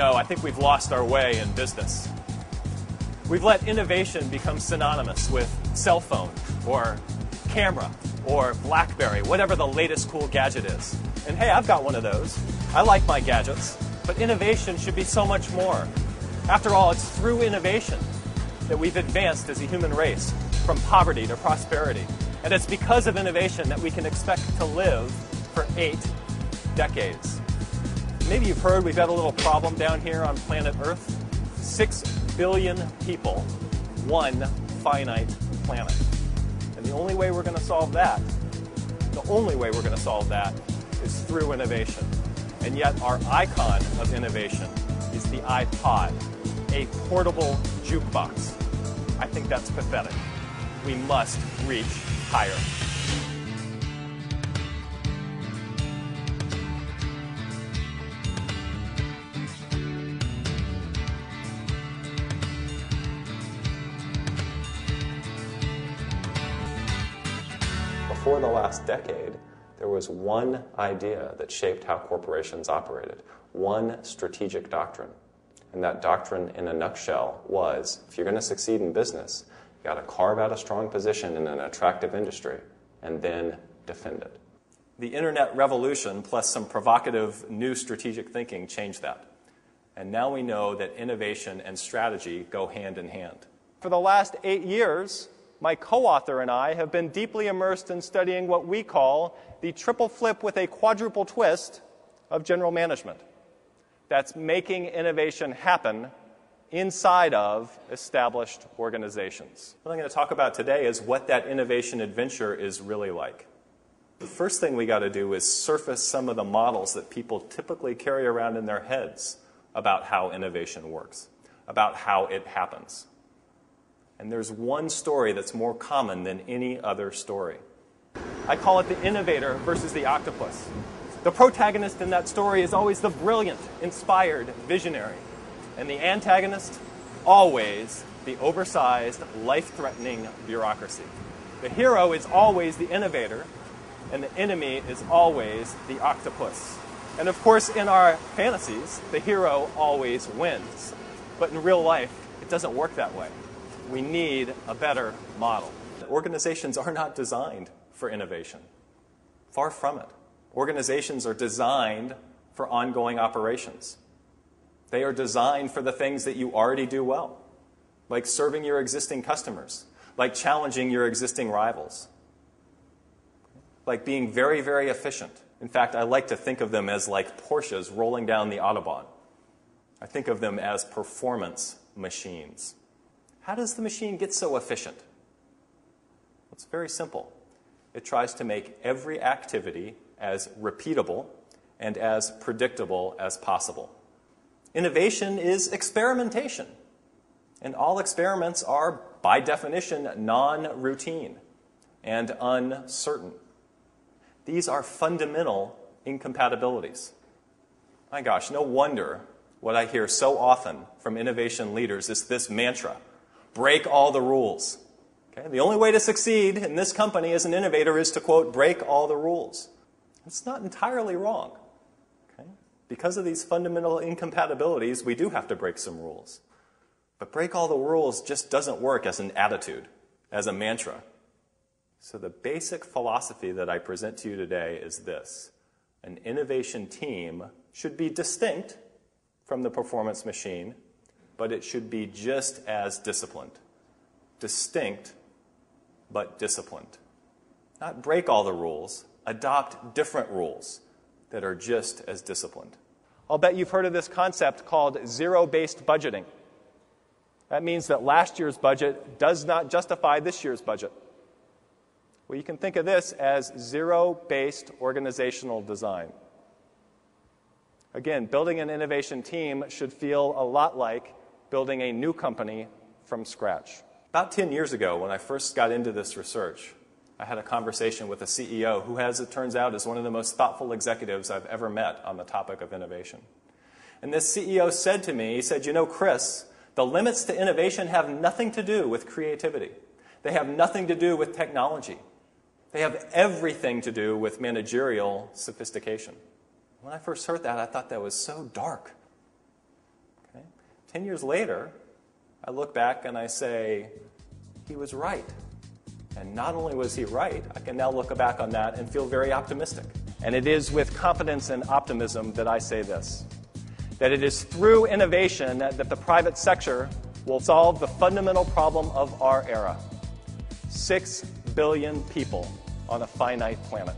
I think we've lost our way in business. We've let innovation become synonymous with cell phone or camera or BlackBerry, whatever the latest cool gadget is. And hey, I've got one of those. I like my gadgets. But innovation should be so much more. After all, it's through innovation that we've advanced as a human race from poverty to prosperity. And it's because of innovation that we can expect to live for 8 decades. Maybe you've heard we've got a little problem down here on planet Earth. 6 billion people, one finite planet. And the only way we're going to solve that, is through innovation. And yet our icon of innovation is the iPod, a portable jukebox. I think that's pathetic. We must reach higher. Before the last decade, there was one idea that shaped how corporations operated, one strategic doctrine. And that doctrine, in a nutshell, was if you're going to succeed in business, you got to carve out a strong position in an attractive industry and then defend it. The internet revolution plus some provocative new strategic thinking changed that. And now we know that innovation and strategy go hand in hand. For the last 8 years, my co-author and I have been deeply immersed in studying what we call the triple flip with a quadruple twist of general management. That's making innovation happen inside of established organizations. What I'm going to talk about today is what that innovation adventure is really like. The first thing we got to do is surface some of the models that people typically carry around in their heads about how innovation works, about how it happens. And there's one story that's more common than any other story. I call it the innovator versus the octopus. The protagonist in that story is always the brilliant, inspired visionary. And the antagonist, always the oversized, life-threatening bureaucracy. The hero is always the innovator, and the enemy is always the octopus. And of course, in our fantasies, the hero always wins. But in real life, it doesn't work that way. We need a better model. Organizations are not designed for innovation. Far from it. Organizations are designed for ongoing operations. They are designed for the things that you already do well, like serving your existing customers, like challenging your existing rivals, like being very, very efficient. In fact, I like to think of them as like Porsches rolling down the Autobahn. I think of them as performance machines. How does the machine get so efficient? It's very simple. It tries to make every activity as repeatable and as predictable as possible. Innovation is experimentation. And all experiments are, by definition, non-routine and uncertain. These are fundamental incompatibilities. My gosh, no wonder what I hear so often from innovation leaders is this mantra: break all the rules. Okay? The only way to succeed in this company as an innovator is to, quote, break all the rules. It's not entirely wrong. Okay? Because of these fundamental incompatibilities, we do have to break some rules. But break all the rules just doesn't work as an attitude, as a mantra. So the basic philosophy that I present to you today is this: an innovation team should be distinct from the performance machine, but it should be just as disciplined. Distinct, but disciplined. Not break all the rules, adopt different rules that are just as disciplined. I'll bet you've heard of this concept called zero-based budgeting. That means that last year's budget does not justify this year's budget. Well, you can think of this as zero-based organizational design. Again, building an innovation team should feel a lot like building a new company from scratch. About 10 years ago, when I first got into this research, I had a conversation with a CEO who, as it turns out, is one of the most thoughtful executives I've ever met on the topic of innovation. And this CEO said to me, he said, "You know, Chris, the limits to innovation have nothing to do with creativity. They have nothing to do with technology. They have everything to do with managerial sophistication." When I first heard that, I thought that was so dark. 10 years later, I look back and I say, he was right. And not only was he right, I can now look back on that and feel very optimistic. And it is with confidence and optimism that I say this, that it is through innovation that the private sector will solve the fundamental problem of our era. 6 billion people on a finite planet.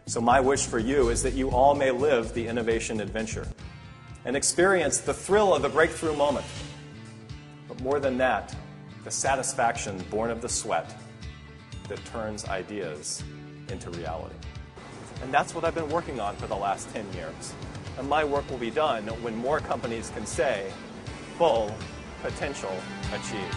So my wish for you is that you all may live the innovation adventure and experience the thrill of the breakthrough moment. But more than that, the satisfaction born of the sweat that turns ideas into reality. And that's what I've been working on for the last 10 years. And my work will be done when more companies can say, full potential achieved.